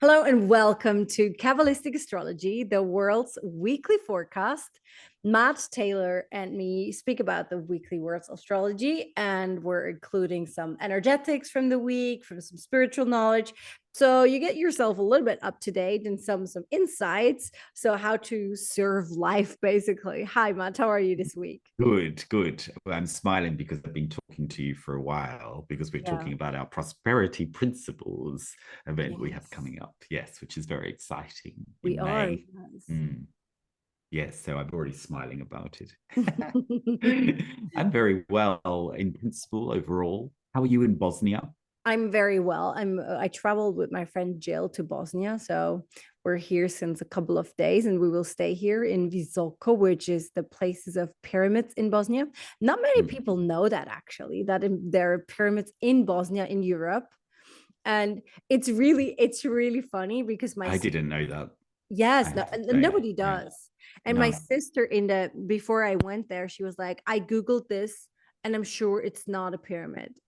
Hello and welcome to Kabbalistic Astrology, the world's weekly forecast. Matt Taylor and me speak about the weekly world's astrology, and we're including some energetics from the week, from some spiritual knowledge. So you get yourself a little bit up to date and some insights. So how to serve life, basically. Hi, Matt. How are you this week? Good, good. Well, I'm smiling because I've been talking to you for a while because we're Yeah. talking about our prosperity principles event we have Yes, coming up. Yes, which is very exciting we in are. May. Yes. Mm, yes, so I'm already smiling about it. I'm very well in principle overall. How are you in Bosnia? I'm very well. I traveled with my friend Jill to Bosnia, so we're here since a couple of days, and we will stay here in Visoko, which is the places of pyramids in Bosnia. Not many Mm, people know that actually, there are pyramids in Bosnia in Europe, and it's really funny because I didn't know that, I yes, no, have to and say. nobody Yeah. does. And my No. sister before I went there, she was like, I googled this, and I'm sure it's not a pyramid.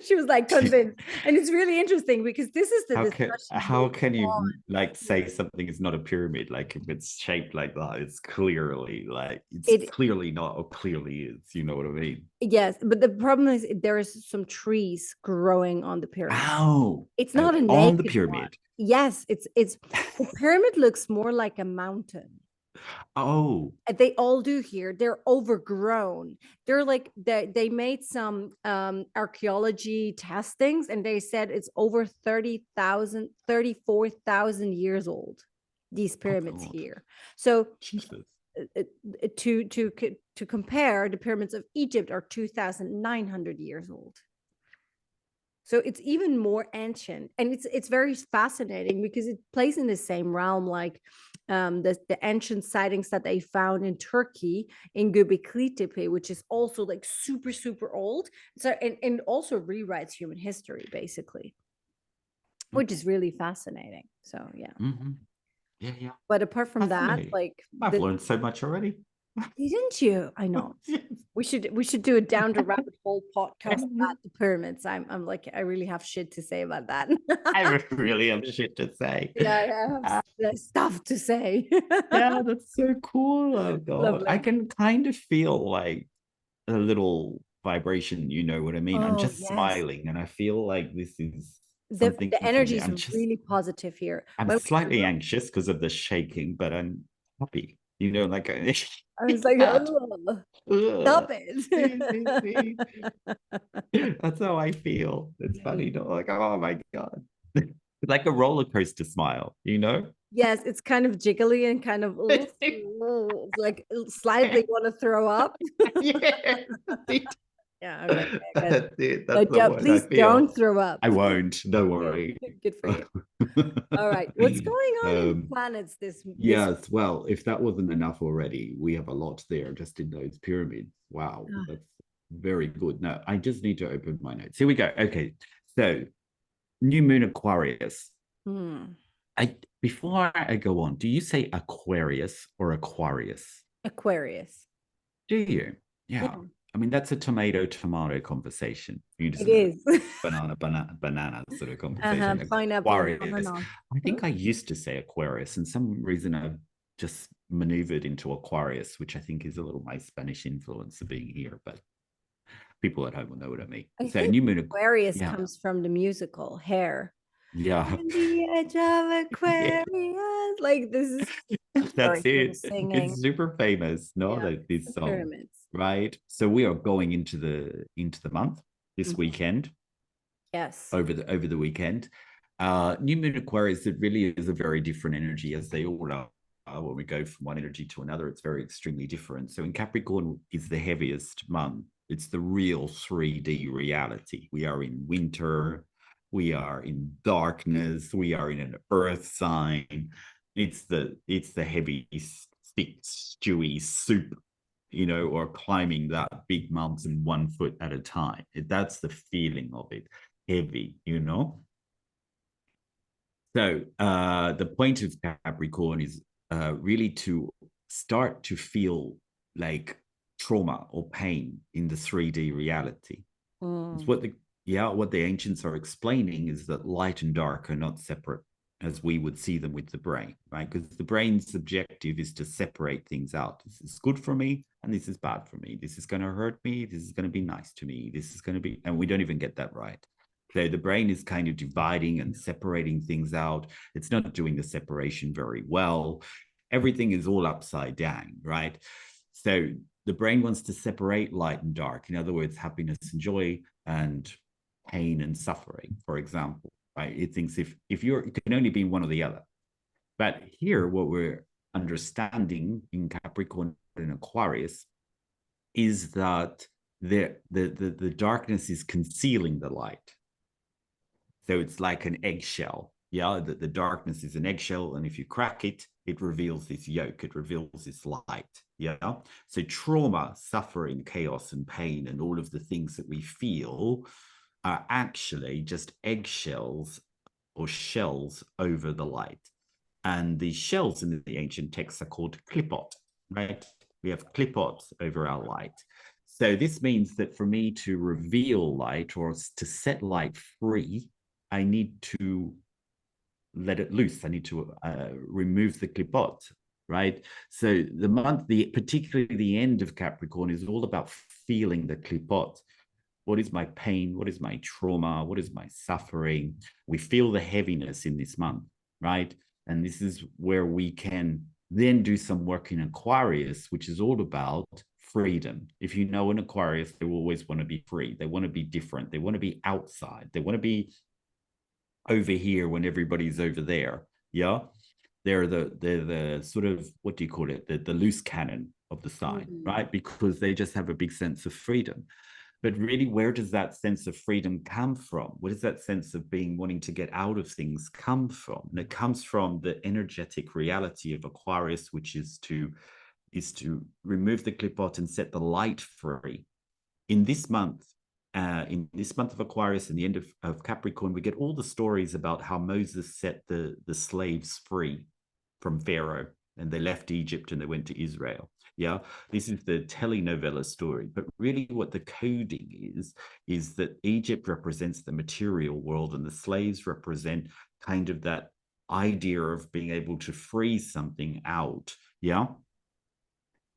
She was like convinced, and it's really interesting because this is the How can discussion how going can on you like say here. something is not a pyramid? Like if it's shaped like that, it's It clearly not or clearly is. You know what I mean? Yes, but the problem is there is some trees growing on the pyramid. Oh, It's oh, not a on the naked one. pyramid. Yes, it's the pyramid looks more like a mountain. Oh, They all do here. They're overgrown. They're like they made some archaeology testings, and they said it's over 34,000 years old, these oh pyramids God, here. So Jesus. to compare, the pyramids of Egypt are 2,900 years old. So it's even more ancient, and it's very fascinating because it plays in the same realm like the ancient sightings that they found in Turkey in Göbekli Tepe, which is also like super old. So and also rewrites human history basically, which is really fascinating. So yeah, Mm-hmm. Yeah, yeah. but apart from that, Fascinating. like I've the learned so much already. didn't you? I know. We should do a down the rabbit hole podcast about the pyramids. I'm like I really have shit to say about that. I really have shit to say. Yeah, I have stuff to say. Yeah, that's so cool. Oh God. I Lovely. can kind of feel like a little vibration, you know what I mean? I'm Oh, just yes. smiling and I feel like this is The something for energy me. is really positive here. I'm When we slightly drove, anxious because of the shaking, but I'm happy. You know, like I was like, cat. oh, stop Ugh. See, it. see. That's how I feel. It's funny, though. Like, oh my God. Like a roller coaster smile, you know? Yes, it's kind of jiggly and kind of like slightly want to throw up. Yes. Yeah, okay, okay, good. That's it. That's But the yeah, word I please don't feel. throw up. I won't. Don't Good, worry. good for you. All right, what's going on in the um, planets this yes. Well, if that wasn't enough already, we have a lot there just in those pyramids. Wow, week? that's very good. No, I just need to open my notes. Here we go. Okay, so new moon Aquarius. Hmm. I before I go on, do you say Aquarius or Aquarius? Aquarius. Do you? Yeah. Yeah, I mean, that's a tomato conversation. You just it know is. banana sort of Uh-huh. conversation. Pineapple and Aquarius. ananas. I Hmm? think I used to say Aquarius, and some reason I've just maneuvered into Aquarius, which I think is a little my Spanish influence of being here, but people at home will know what I mean. I So think new moon, Aquarius yeah, comes from the musical Hair. yeah, On the edge of yeah. Aquarius. Like this is That's very it. famous singing. It's super famous, no? Yeah, Like the this song, pyramids. right? So we are going into the month this Mhm. weekend, Yes. over the weekend. New moon Aquarius, it really is a very different energy, as they all are. When we go from one energy to another, it's very extremely different. So in Capricorn is the heaviest month. It's the real 3D reality. We are in winter, we are in darkness, we are in an earth sign. It's the heavy, thick, stewy soup, you know, or climbing that big mountain 1 foot at a time. That's the feeling of it, heavy, you know. So the point of Capricorn is really to start to feel like trauma or pain in the 3D reality. It's Mm. what the yeah, what the ancients are explaining is that light and dark are not separate as we would see them with the brain, right? Because the brain's objective is to separate things out. This is good for me and this is bad for me. This is going to hurt me. This is going to be nice to me. This is going to be, and we don't even get that right. So the brain is kind of dividing and separating things out. It's not doing the separation very well. Everything is all upside down, right? So the brain wants to separate light and dark. In other words, happiness and joy and pain and suffering, for example, right? It thinks if you're, it can only be one or the other. But here, what we're understanding in Capricorn and Aquarius is that the darkness is concealing the light. So it's like an eggshell. Yeah, the darkness is an eggshell, and if you crack it, it reveals this yolk, it reveals this light. Yeah. So trauma, suffering, chaos, and pain, and all of the things that we feel are actually just eggshells or shells over the light. And the shells in the ancient texts are called klipot, right? We have klipot over our light. So this means that for me to reveal light or to set light free, I need to let it loose. I need to remove the klipot, right? So the month, particularly the end of Capricorn, is all about feeling the klipot. What is my pain? What is my trauma? What is my suffering? We feel the heaviness in this month, right? And this is where we can then do some work in Aquarius, which is all about freedom. If you know an Aquarius, they always want to be free. They want to be different. They want to be outside. They want to be over here when everybody's over there. Yeah. They're the sort of, what do you call it? The loose cannon of the sign, right? Because they just have a big sense of freedom. But really, where does that sense of freedom come from? Where does that sense of wanting to get out of things come from? And it comes from the energetic reality of Aquarius, which is to remove the klipot and set the light free. In this month of Aquarius and the end of Capricorn, we get all the stories about how Moses set the slaves free from Pharaoh, and they left Egypt and they went to Israel. Yeah, this is the telenovela story. But really what the coding is that Egypt represents the material world and the slaves represent kind of that idea of being able to free something out. Yeah.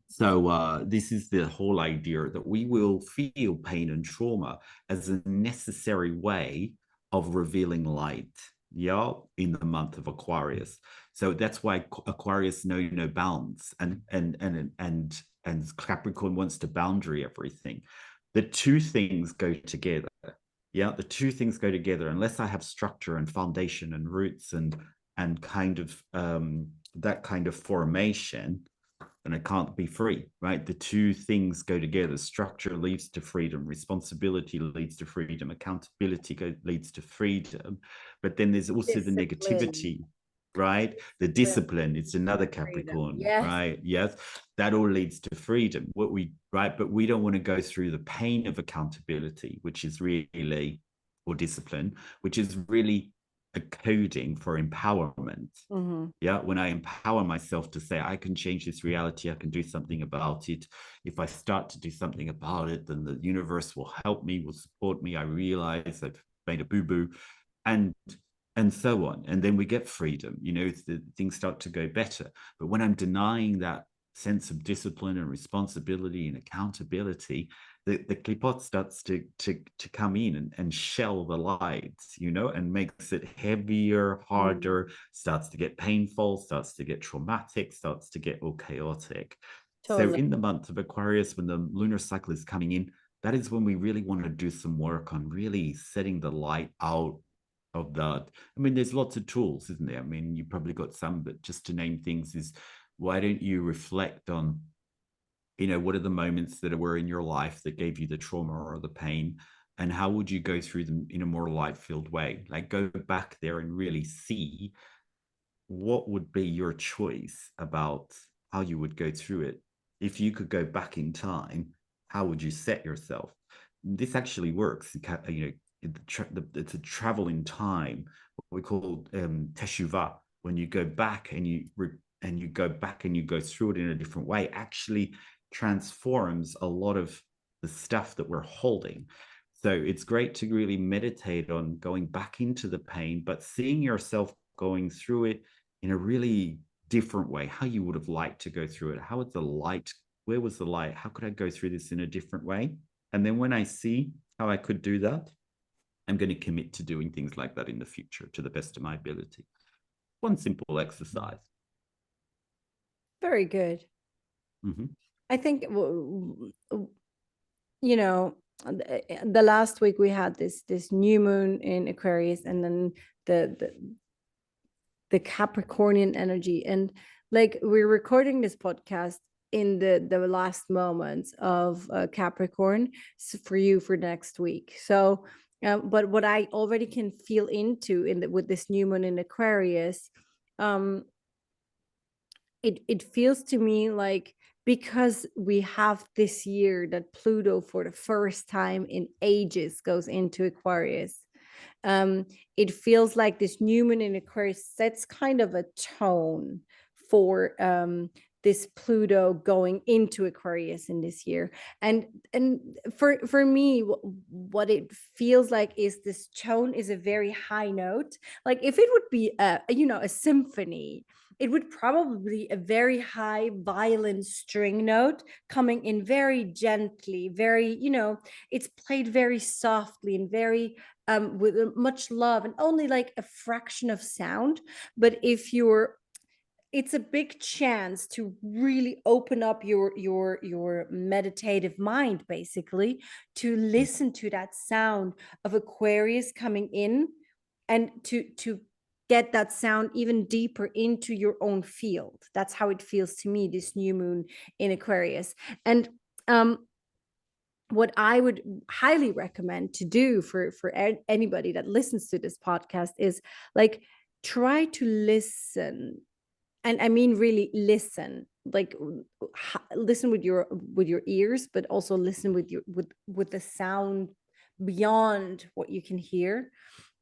So this is the whole idea that we will feel pain and trauma as a necessary way of revealing light, yeah, in the month of Aquarius. So that's why Aquarius know no bounds, and Capricorn wants to boundary everything. The two things go together. Yeah, the two things go together. Unless I have structure and foundation and roots and kind of that kind of formation, and I can't be free, right? The two things go together. Structure leads to freedom. Responsibility leads to freedom. Accountability leads to freedom. But then there's also the negativity, right? The discipline, it's another Capricorn, yes. right? Yes, that all leads to freedom. Right? But we don't want to go through the pain of accountability, which is really, or discipline, which is really a coding for empowerment. Yeah, when I empower myself to say I can change this reality, I can do something about it. If I start to do something about it, then the universe will help me, will support me. I realize I've made a boo-boo, and so on. And then we get freedom, things start to go better. But when I'm denying that sense of discipline and responsibility and accountability, the klipot starts to come in and shell the lights, and makes it heavier, harder, starts to get painful, starts to get traumatic, starts to get all chaotic. Totally. So in the month of Aquarius, when the lunar cycle is coming in, that is when we really want to do some work on really setting the light out of that. I mean, there's lots of tools, isn't there? I mean, you probably got some, but just to name things is, why don't you reflect on, what are the moments that were in your life that gave you the trauma or the pain, and how would you go through them in a more light-filled way? Like, go back there and really see what would be your choice about how you would go through it. If you could go back in time, how would you set yourself? This actually works. It's a travel in time, what we call teshuvah, when you go back and you go through it in a different way, actually transforms a lot of the stuff that we're holding. So it's great to really meditate on going back into the pain, but seeing yourself going through it in a really different way, how you would have liked to go through it. How was the light? Where was the light? How could I go through this in a different way? And then when I see how I could do that, I'm going to commit to doing things like that in the future to the best of my ability. One simple exercise. Very good. Mm-hmm. I think, you know, the last week we had this new moon in Aquarius, and then the Capricornian energy, and like we're recording this podcast in the last moments of Capricorn for you for next week. So, but what I already can feel into with this new moon in Aquarius, it feels to me like, because we have this year that Pluto for the first time in ages goes into Aquarius, um, it feels like this new moon in Aquarius sets kind of a tone for this Pluto going into Aquarius in this year. And for me, what it feels like is this tone is a very high note. Like if it would be a symphony, it would probably be a very high violin string note coming in very gently, very, it's played very softly and very with much love, and only like a fraction of sound. But it's a big chance to really open up your meditative mind, basically, to listen to that sound of Aquarius coming in, and to get that sound even deeper into your own field. That's how it feels to me, this new moon in Aquarius. And what I would highly recommend to do for anybody that listens to this podcast is like, try to listen. And I mean really listen, like listen with your ears, but also listen with the sound beyond what you can hear,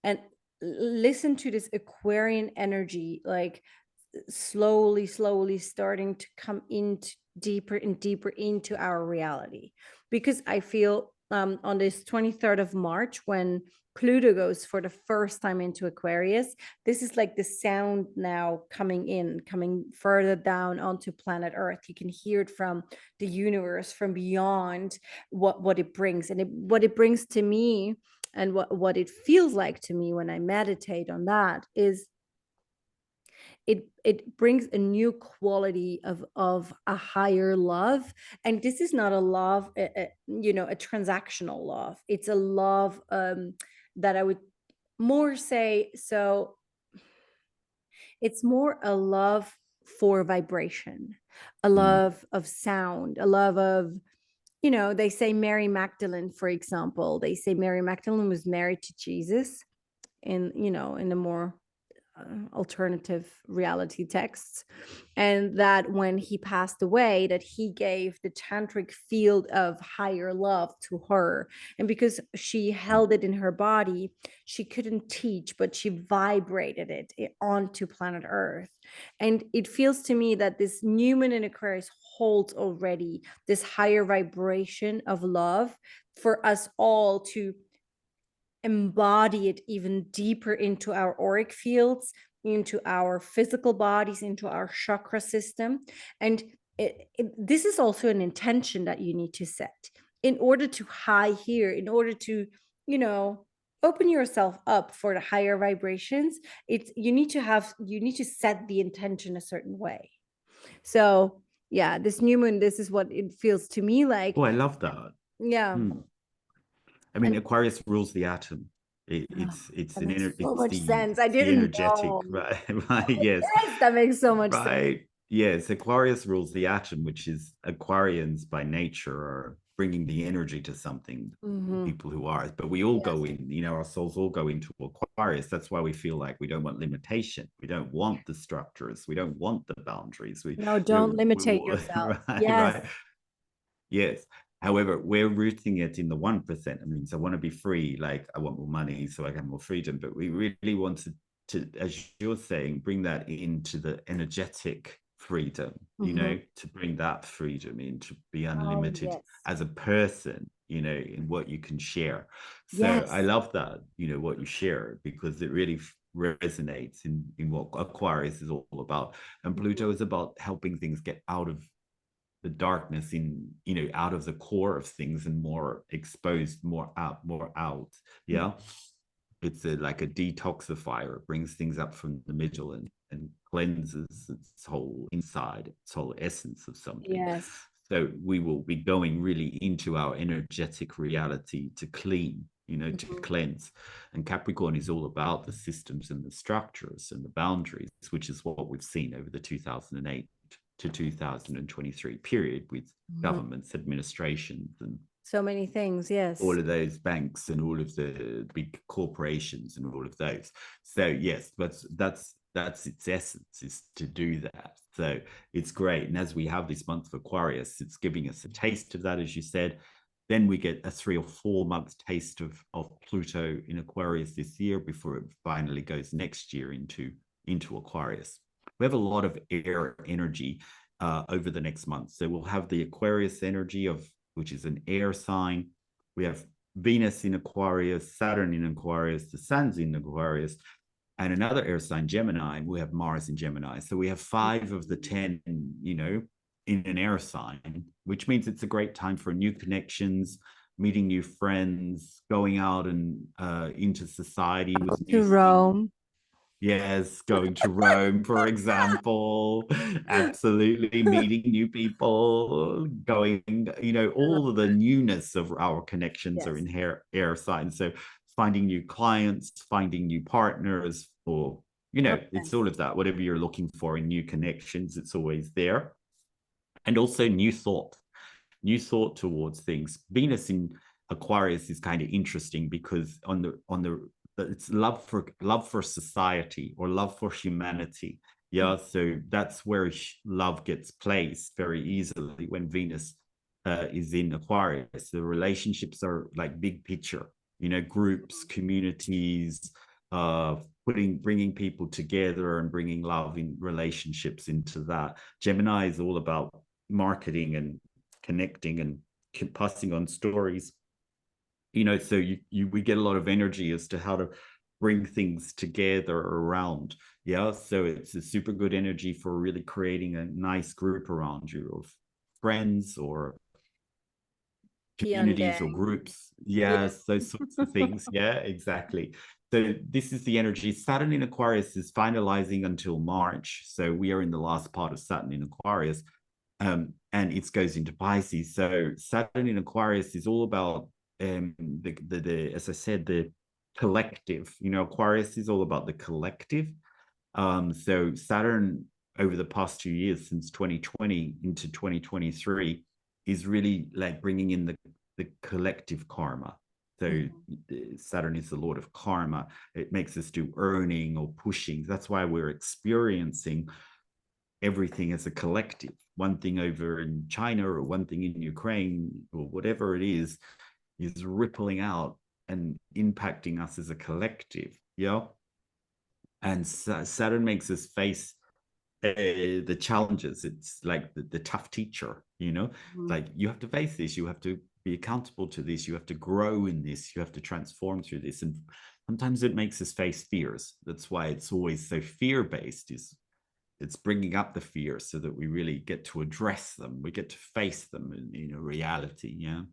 and listen to this Aquarian energy, like slowly starting to come into deeper and deeper into our reality. Because I feel on this 23rd of March, when Pluto goes for the first time into Aquarius, this is like the sound now coming further down onto planet Earth. You can hear it from the universe, from beyond, what it brings. And what it brings to me, and what it feels like to me when I meditate on that, is it brings a new quality of a higher love. And this is not a love, a transactional love. It's a love that I would more say, so it's more a love for vibration, a love of sound, a love of, they say Mary Magdalene, for example, they say Mary Magdalene was married to Jesus in the more alternative reality texts, and that when he passed away, that he gave the tantric field of higher love to her, and because she held it in her body, she couldn't teach, but she vibrated it onto planet Earth. And it feels to me that this new moon in Aquarius holds already this higher vibration of love for us all to embody it even deeper into our auric fields, into our physical bodies, into our chakra system. And this is also an intention that you need to set in order to high here, in order to, open yourself up for the higher vibrations. You need to set the intention a certain way. So yeah, this new moon, this is what it feels to me like. Oh, I love that. Yeah. I mean, Aquarius rules the atom. It's That an makes so it's much sense. I the didn't energetic, know. right? Right. Yes. Yes, that makes so much sense. Right. Yes. Aquarius rules the atom, which is Aquarians by nature are bringing the energy to something. People who are, but we all go in. Our souls all go into Aquarius. That's why we feel like we don't want limitation. We don't want the structures. We don't want the boundaries. No, don't limitate yourself. Right. Yes. Right. Yes. However, we're rooting it in the 1%. I mean, so I want to be free, like I want more money so I can have more freedom. But we really want to, as you're saying, bring that into the energetic freedom, you know, to bring that freedom in, to be unlimited yes. as a person, you know, in what you can share. So I Yes. love that, you know, what you share, because it really resonates in what Aquarius is all about. And Pluto is about helping things get out of the darkness, in, you know, out of the core of things, and more exposed, more out. Yeah. It's like a detoxifier. It brings things up from the middle, and cleanses its whole inside, its whole essence of something. Yes. So we will be going really into our energetic reality to clean, you know, to cleanse. And Capricorn is all about the systems and the structures and the boundaries, which is what we've seen over the 2008 to 2023 period, with governments, administrations, and So many things. Yes. all of those banks and all of the big corporations and all of those. So yes, that's its essence, is to do that. So it's great. And as we have this month of Aquarius, it's giving us a taste of that, as you said. Then we get a 3 or 4 month taste of Pluto in Aquarius this year, before it finally goes next year into Aquarius. We have a lot of air energy over the next month. So we'll have the Aquarius energy of, which is an air sign. We have Venus in Aquarius, Saturn in Aquarius, the Sun's in Aquarius, and another air sign, Gemini. We have Mars in Gemini. So we have 5 of the 10, you know, in an air sign, which means it's a great time for new connections, meeting new friends, going out and into society with new To things. Rome. Yes, going to Rome, for example. Absolutely, meeting new people, going, you know, all of the newness of our connections are in air signs. So finding new clients, finding new partners, or, you know, it's all of that. Whatever you're looking for in new connections, it's always there. And also new thought towards things. Venus in Aquarius is kind of interesting, because on the it's love for society, or love for humanity. Yeah, so that's where love gets placed very easily when Venus is in Aquarius. The relationships are like big picture, you know, groups, communities, bringing people together and bringing love in relationships into that. Gemini is all about marketing and connecting and passing on stories, you know. So we get a lot of energy as to how to bring things together around. Yeah, so it's a super good energy for really creating a nice group around you, of friends or communities or groups. Yes, those sorts of things. Yeah, exactly. So this is the energy. Saturn in Aquarius is finalizing until March, so we are in the last part of Saturn in Aquarius. And it goes into Pisces. So Saturn in Aquarius is all about the as I said, the collective. You know, Aquarius is all about the collective. So Saturn, over the past 2 years, since 2020 into 2023, is really like bringing in the collective karma. So Saturn is the lord of karma. It makes us do earning or pushing. That's why we're experiencing everything as a collective. One thing over in China, or one thing in Ukraine, or whatever it is rippling out and impacting us as a collective. Yeah. And Saturn makes us face the challenges. It's like the tough teacher, you know, like you have to face this, you have to be accountable to this, you have to grow in this, you have to transform through this. And sometimes it makes us face fears. That's why it's always so fear-based. It's bringing up the fear so that we really get to address them. We get to face them in a reality. Yeah.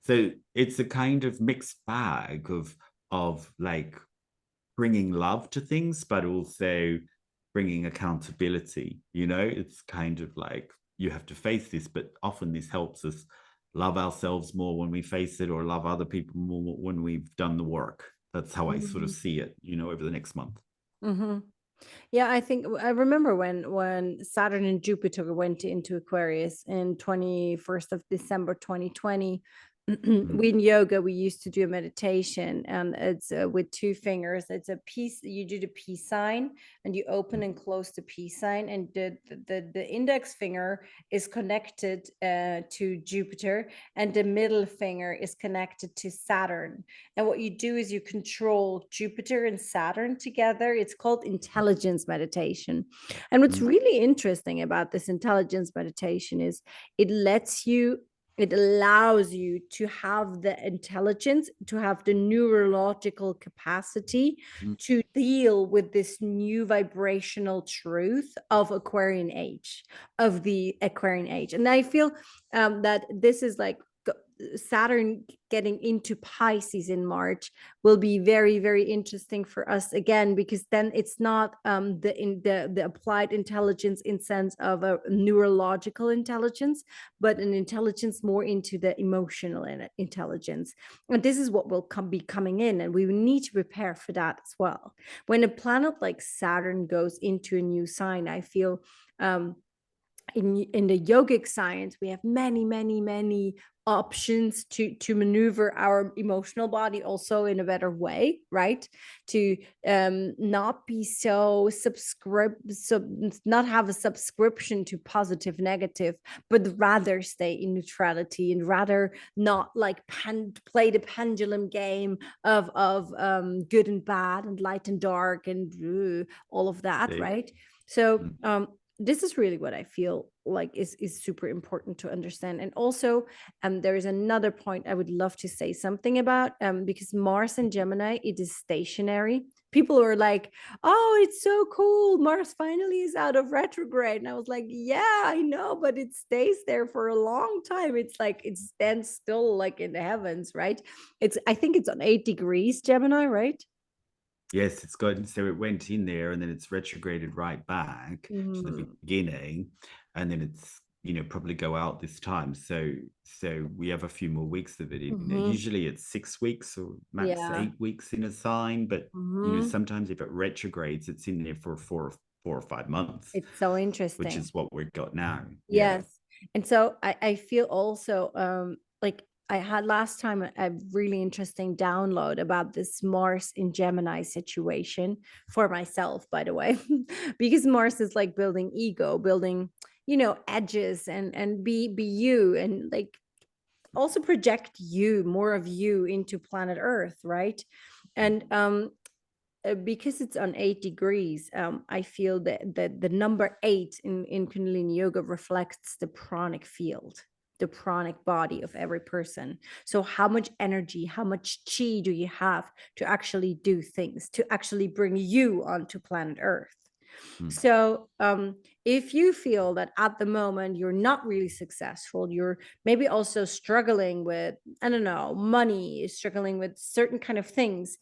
So it's a kind of mixed bag of like bringing love to things, but also bringing accountability. You know, it's kind of like you have to face this, but often this helps us love ourselves more when we face it, or love other people more when we've done the work. That's how I sort of see it, you know, over the next month. Yeah, I think I remember when Saturn and Jupiter went into Aquarius in 21st of December 2020. we in yoga, we used to do a meditation, and it's with two fingers. It's a peace. You do the peace sign, and you open and close the peace sign, and the index finger is connected to Jupiter, and the middle finger is connected to Saturn. And what you do is you control Jupiter and Saturn together. It's called intelligence meditation. And what's really interesting about this intelligence meditation is it lets you, it allows you to have the intelligence, to have the neurological capacity to deal with this new vibrational truth of Aquarian age, of the Aquarian age. And I feel that this is like Saturn getting into Pisces in March will be very, very interesting for us again, because then it's not the applied intelligence in sense of a neurological intelligence, but an intelligence more into the emotional intelligence. And this is what will be coming in, and we need to prepare for that as well. When a planet like Saturn goes into a new sign, I feel in the yogic science, we have many options to maneuver our emotional body also in a better way, right? To not be so not have a subscription to positive, negative, but rather stay in neutrality, and rather not like play the pendulum game of good and bad and light and dark and all of that, right? So this is really what I feel like is super important to understand. And also, there is another point I would love to say something about, because Mars in Gemini, it is stationary. People are like, oh, it's so cool, Mars finally is out of retrograde. And I was like, yeah, I know, but it stays there for a long time. It's like it stands still like in the heavens, right? I think it's on 8 degrees Gemini, right? Yes, it's good. So it went in there and then it's retrograded right back to the beginning, and then it's, probably go out this time. So we have a few more weeks of it in there. Usually it's 6 weeks or max 8 weeks in a sign, but sometimes if it retrogrades, it's in there for 4 or 5 months. It's so interesting, which is what we've got now. Yes. And so I feel also like I had last time a really interesting download about this Mars in Gemini situation for myself, by the way, because Mars is like building ego, building, edges and be you, and like also project you, more of you into planet Earth, right? And because it's on 8 degrees, I feel that the number 8 in Kundalini Yoga reflects the pranic field, the pranic body of every person. So how much energy, how much chi do you have to actually do things, to actually bring you onto planet Earth? So if you feel that at the moment you're not really successful, you're maybe also struggling with, I don't know, money, struggling with certain kind of things,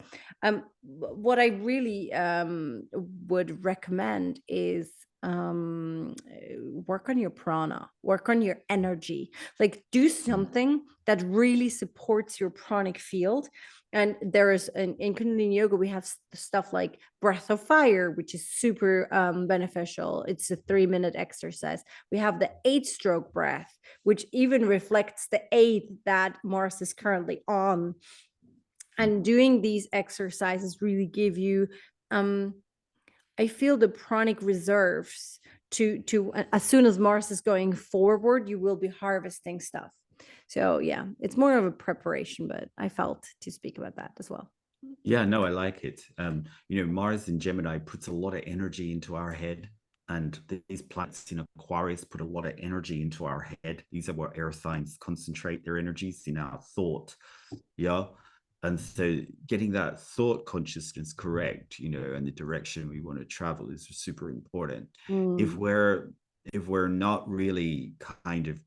what I really would recommend is work on your prana, work on your energy, like do something that really supports your pranic field. And there is in Kundalini Yoga, we have stuff like breath of fire, which is super beneficial. It's a 3-minute exercise. We have the 8-stroke breath, which even reflects the 8 that Mars is currently on. And doing these exercises really give you, I feel, the pranic reserves to as soon as Mars is going forward, you will be harvesting stuff. So yeah, it's more of a preparation, but I felt to speak about that as well. Yeah, no, I like it. Mars in Gemini puts a lot of energy into our head, and these planets in Aquarius put a lot of energy into our head. These are where air signs concentrate their energies, in our thought. Yeah. And so getting that thought consciousness correct, and the direction we want to travel is super important. If we're not really kind of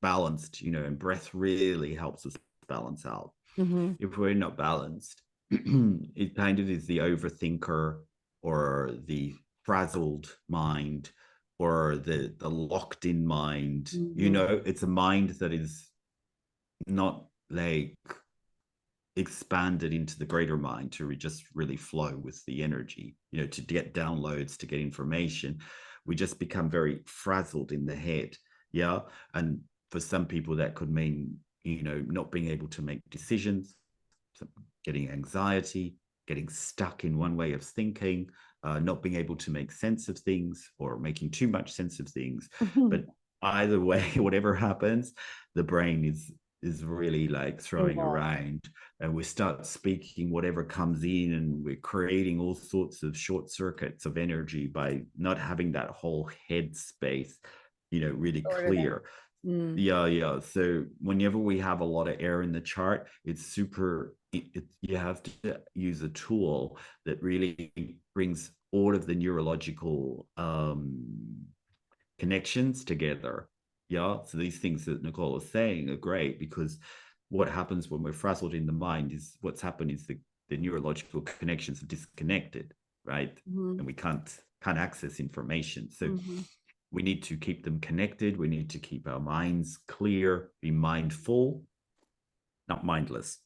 balanced, and breath really helps us balance out. If we're not balanced, it kind of is the overthinker or the frazzled mind or the locked in mind. It's a mind that is not like expanded into the greater mind to just really flow with the energy, to get downloads, to get information. We just become very frazzled in the head. Yeah. And for some people that could mean not being able to make decisions, getting anxiety, getting stuck in one way of thinking, not being able to make sense of things or making too much sense of things. But either way, whatever happens, the brain is really like throwing around, and we start speaking whatever comes in, and we're creating all sorts of short circuits of energy by not having that whole head space, really clear. Yeah. So whenever we have a lot of air in the chart, it's super, you have to use a tool that really brings all of the neurological connections together. Yeah. So these things that Nicole is saying are great, because what happens when we're frazzled in the mind is what's happened is the neurological connections are disconnected, right? And we can't access information. So we need to keep them connected. We need to keep our minds clear, be mindful, not mindless.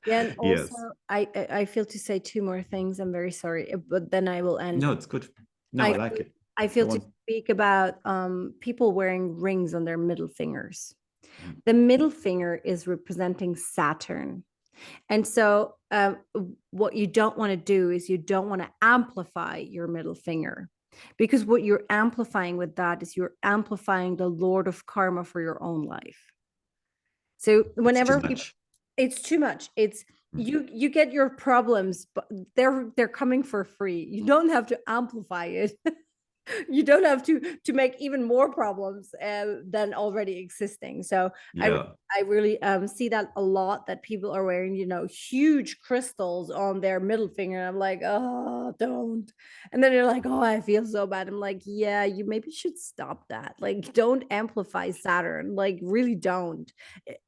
Yeah, and also Yes. I feel to say two more things. I'm very sorry, but then I will end. No, it's good. No, I like it. I feel Go to on. speak about people wearing rings on their middle fingers. The middle finger is representing Saturn. And so what you don't want to do is you don't want to amplify your middle finger, because what you're amplifying with that is you're amplifying the Lord of Karma for your own life. So whenever it's too much, it's you get your problems, but they're coming for free. You don't have to amplify it. You don't have to make even more problems than already existing. So I really see that a lot, that people are wearing huge crystals on their middle finger, and I'm like, oh, don't. And then they're like, oh, I feel so bad. I'm like, yeah, you maybe should stop that. Like, don't amplify Saturn, like really don't.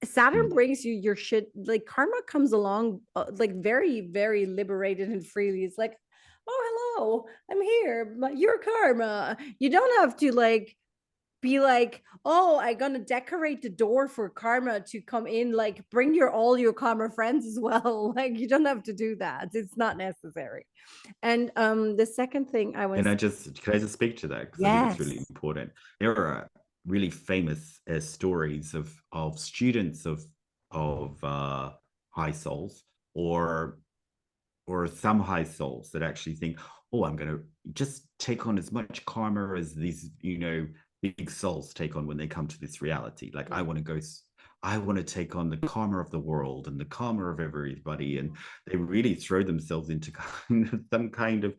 Saturn brings you your shit, like karma comes along like very, very liberated and freely. It's like, oh, hello, I'm here, your karma. You don't have to like be like, oh, I'm gonna decorate the door for karma to come in, like bring all your karma friends as well. Like, you don't have to do that, it's not necessary. And the second thing I want can I to just speak to that, because I think it's really yes. important. There are really famous stories of students of high souls, or some high souls that actually think, oh, I'm going to just take on as much karma as these, big souls take on when they come to this reality. Like, I want to take on the karma of the world and the karma of everybody. And they really throw themselves into some kind of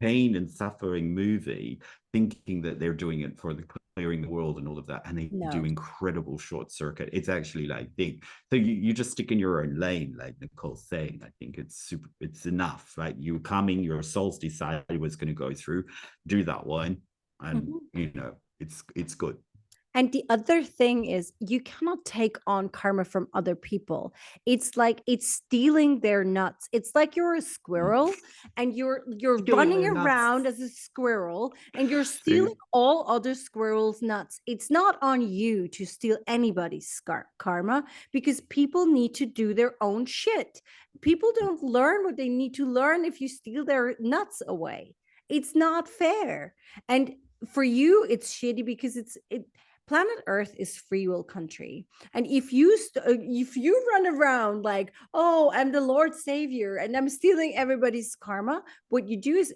pain and suffering movie, thinking that they're doing it for the clearing the world and all of that, and they do incredible short circuit. It's actually like big. So you just stick in your own lane, like Nicole's saying. I think it's enough, right? You're coming, your soul's decided what's going to go through, do that one, and it's good. And the other thing is, you cannot take on karma from other people. It's like it's stealing their nuts. It's like you're a squirrel and you're running around as a squirrel and you're stealing all other squirrels' nuts. It's not on you to steal anybody's karma, because people need to do their own shit. People don't learn what they need to learn if you steal their nuts away. It's not fair. And for you, it's shitty because planet Earth is free will country, and if you run around like, oh, I'm the Lord Savior and I'm stealing everybody's karma, what you do is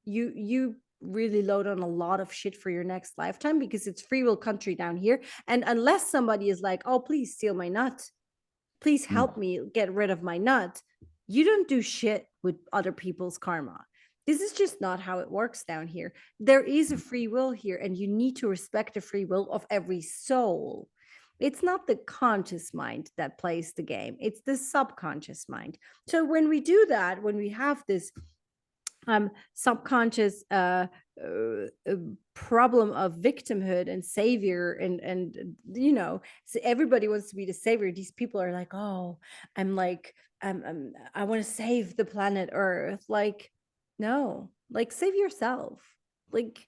you really load on a lot of shit for your next lifetime, because it's free will country down here. And unless somebody is like, oh, please steal my nut, please help me get rid of my nut, you don't do shit with other people's karma. This is just not how it works down here. There is a free will here, and you need to respect the free will of every soul. It's not the conscious mind that plays the game, it's the subconscious mind. So when we do that, when we have this subconscious problem of victimhood and savior, and so everybody wants to be the savior. These people are like, oh, I'm like, I want to save the planet Earth. Like, no, like, save yourself. Like,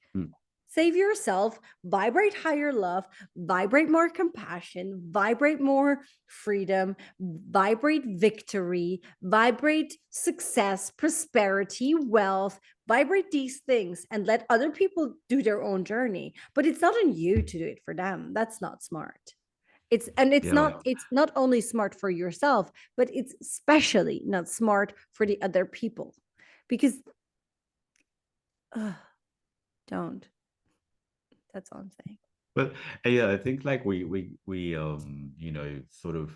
save yourself, vibrate higher love, vibrate more compassion, vibrate more freedom, vibrate victory, vibrate success, prosperity, wealth, vibrate these things, and let other people do their own journey. But it's not on you to do it for them. That's not smart. It's not only smart for yourself, but it's especially not smart for the other people, because don't. That's all I'm saying. But yeah, I think like we sort of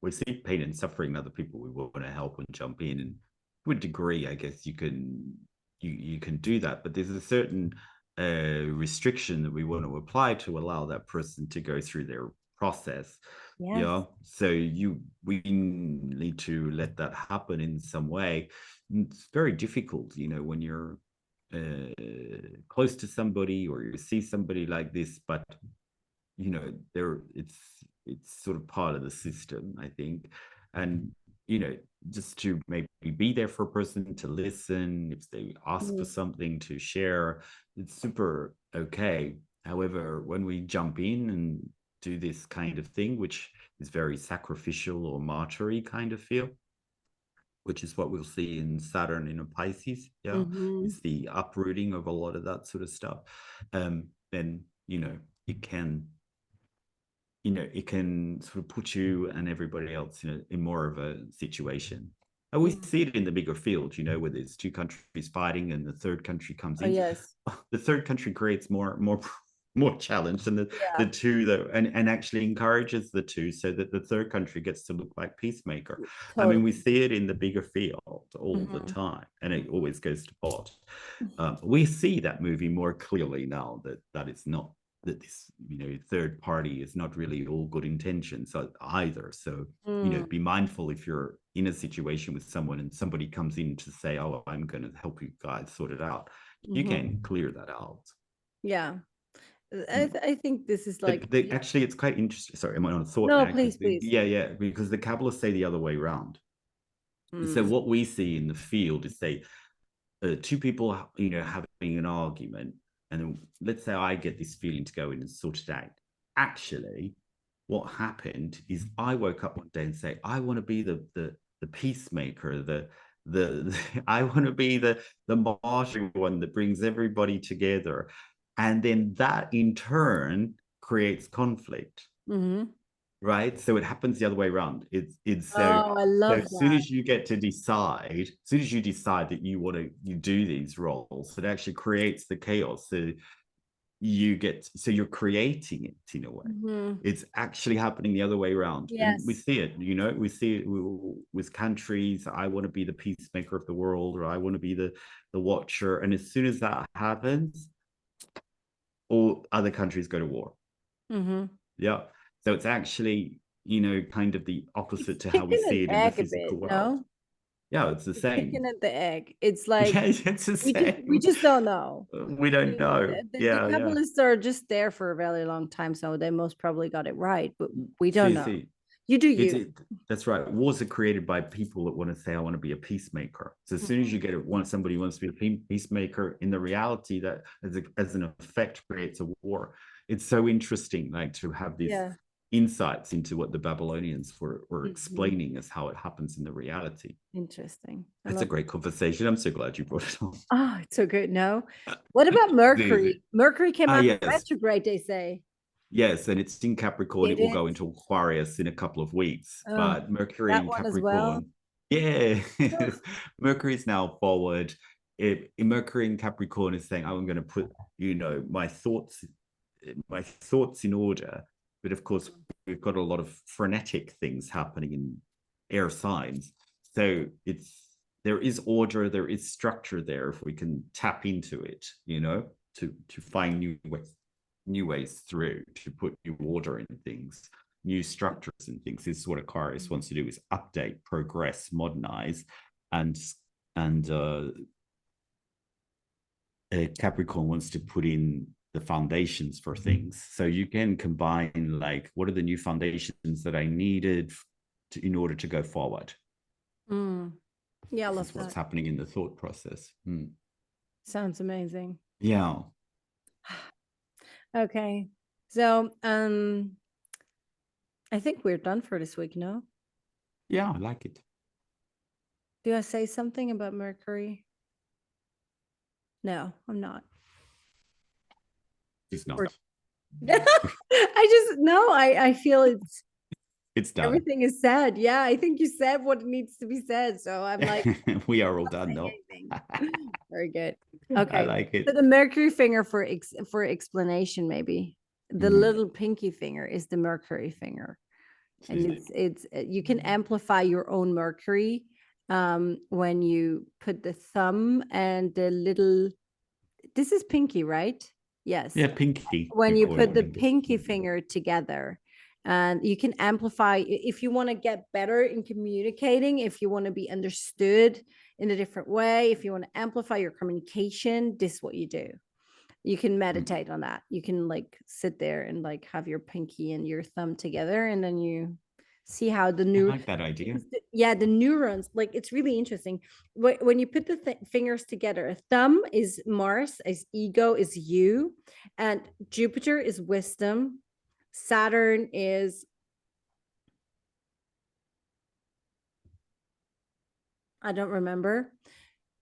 we see pain and suffering in other people. We want to help and jump in, and to a degree, I guess you can do that. But there's a certain restriction that we want to apply to allow that person to go through their process. Yes. Yeah. So we need to let that happen in some way. It's very difficult, when you're close to somebody or you see somebody like this, but there it's sort of part of the system, I think. And just to maybe be there for a person, to listen if they ask for something, to share, it's super okay. However, when we jump in and do this kind of thing, which is very sacrificial or martyry kind of feel, which is what we'll see in Saturn in a Pisces. Yeah, it's the uprooting of a lot of that sort of stuff. Then it can it can sort of put you and everybody else in more of a situation. And we see it in the bigger field, where there's two countries fighting and the third country comes in. Yes. The third country creates more challenge than the Yeah. two, though, and actually encourages the two, so that the third country gets to look like peacemaker. I mean, we Totally. see it in the bigger field all the time, and it always goes to pot. We see that movie more clearly now that it's not, that this third party is not really all good intentions either. So be mindful if you're in a situation with someone and somebody comes in to say, oh, I'm going to help you guys sort it out. You can clear that out. Yeah. I think this is like actually, it's quite interesting. Sorry, am I on a thought no, now? please. Yeah, because the Kabbalists say the other way around. So what we see in the field is, say, two people having an argument, and then let's say I get this feeling to go in and sort it out. Actually, what happened is I woke up one day and say, I want to be the peacemaker, the I want to be the martyr one that brings everybody together, and then that in turn creates conflict. Right, so it happens the other way around. It's so, I love as soon as you get to decide, as soon as you decide that you do these roles, it actually creates the chaos. So you're creating it in a way. It's actually happening the other way around. Yes. And we see it, we see it with countries. I want to be the peacemaker of the world, or I want to be the watcher. And as soon as that happens, all other countries go to war. Yeah. So it's actually, kind of the opposite to how we see it in the physical world. No? Yeah, it's the same. Chicken and the egg. It's like it's the same. we just don't know. We don't know. The Yeah. Kabbalists are just there for a very long time, so they most probably got it right, but we don't know. You do you. That's right. Wars are created by people that want to say, I want to be a peacemaker. So as soon as you get it, somebody wants to be a peacemaker, in the reality that as an effect creates a war. It's so interesting, like, to have this insights into what the Babylonians were explaining as how it happens in the reality. Interesting. It's a great conversation. I'm so glad you brought it on. Oh, it's so good. No. What about Mercury? Mercury came out retrograde, they say. Yes, and it's in Capricorn. It will go into Aquarius in a couple of weeks. But Mercury in Capricorn. Yeah. Mercury is now forward. Mercury in Capricorn is saying, I'm going to put, my thoughts in order. But of course, we've got a lot of frenetic things happening in air signs. So there is order, there is structure there, if we can tap into it, to find new ways through, to put new order in things, new structures and things. This is what Aquarius wants to do, is update, progress, modernize, and Capricorn wants to put in the foundations for things. So you can combine, like, what are the new foundations that I needed in order to go forward? Yeah, I love that. What's happening in the thought process. Sounds amazing. Yeah. Okay. So I think we're done for this week, no? Yeah, I like it. Do I say something about Mercury? No, I'm not. It's not. I feel It's done. everything is said. Yeah, I think you said what needs to be said. So I'm like, We are all not done, saying no? anything. Very good. I Okay. like So it. the Mercury finger for explanation, maybe. The Mhm. little pinky finger is the Mercury finger. And Interesting. it's you can amplify your own Mercury when you put the thumb and the little, this is pinky, right? Yes. Yeah, pinky, When we you call it put in the English. pinky finger together, and you can amplify if you want to get better in communicating, if you want to be understood in a different way, if you want to amplify your communication, this is what you do. You can Mm. meditate on that. You can like sit there and like have your pinky and your thumb together, and then you see how the I new, like that idea. yeah, the neurons, like it's really interesting when you put the fingers together. A thumb is Mars, as ego is you, and Jupiter is wisdom, Saturn is, I don't remember.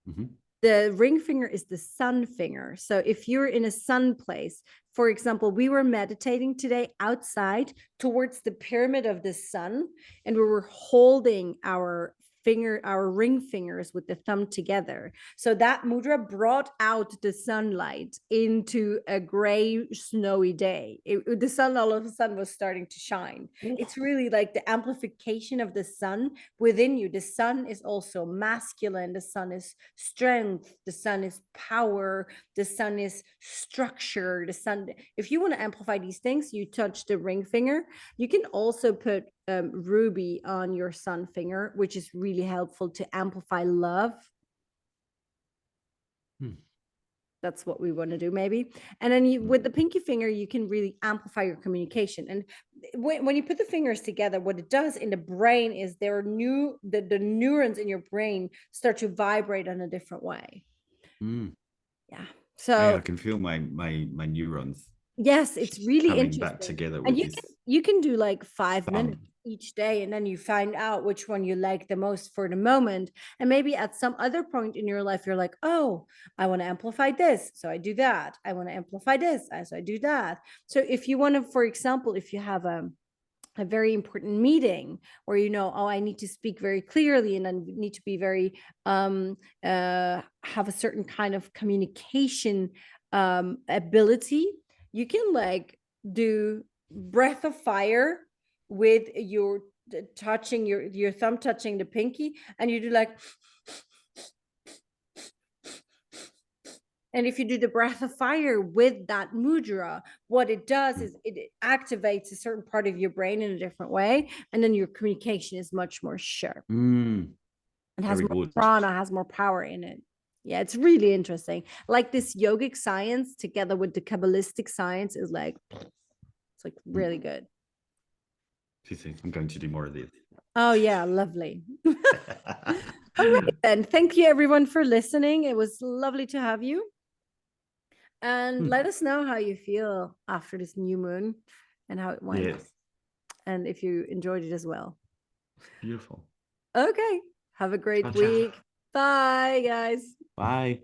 Mhm. The ring finger is the sun finger. So if you're in a sun place, for example, we were meditating today outside towards the pyramid of the sun, and we were holding our ring fingers with the thumb together. So that mudra brought out the sunlight into a gray, snowy day. The sun all of a sudden was starting to shine. It's really like the amplification of the sun within you. The sun is also masculine, the sun is strength, the sun is power, the sun is structure, the sun. If you want to amplify these things, you touch the ring finger. You can also put ruby on your sun finger, which is really helpful to amplify love. Hmm. That's what we want to do, maybe. And then you, with the pinky finger, you can really amplify your communication. And when you put the fingers together, what it does in the brain is there are the neurons in your brain start to vibrate in a different way. Mm. Yeah. Yeah, So I can feel my neurons yes, it's really coming back interesting. together And with this you can do like 5 minutes thumb. each day, and then you find out which one you like the most for the moment. And maybe at some other point in your life, you're like, oh, I want to amplify this. So I do that. I want to amplify this. So I do that. So if you want to, for example, if you have a very important meeting where you know, oh, I need to speak very clearly and then need to be very have a certain kind of communication ability, you can like do breath of fire with your touching your thumb touching the pinky, and you do like, and if you do the breath of fire with that mudra, what it does Mm. is it activates a certain part of your brain in a different way. And then your communication is much more sharp. Mm. It has Very more good. prana, has more power in it. Yeah, it's really interesting. Like this yogic science together with the Kabbalistic science is like, it's like Mm. really good. I'm going to do more of this. Oh, yeah, lovely. All right, then. Thank you, everyone, for listening. It was lovely to have you. And let us know how you feel after this new moon and how it went. Yes. And if you enjoyed it as well. Beautiful. Okay. Have a great Ciao, ciao. week. Bye, guys. Bye.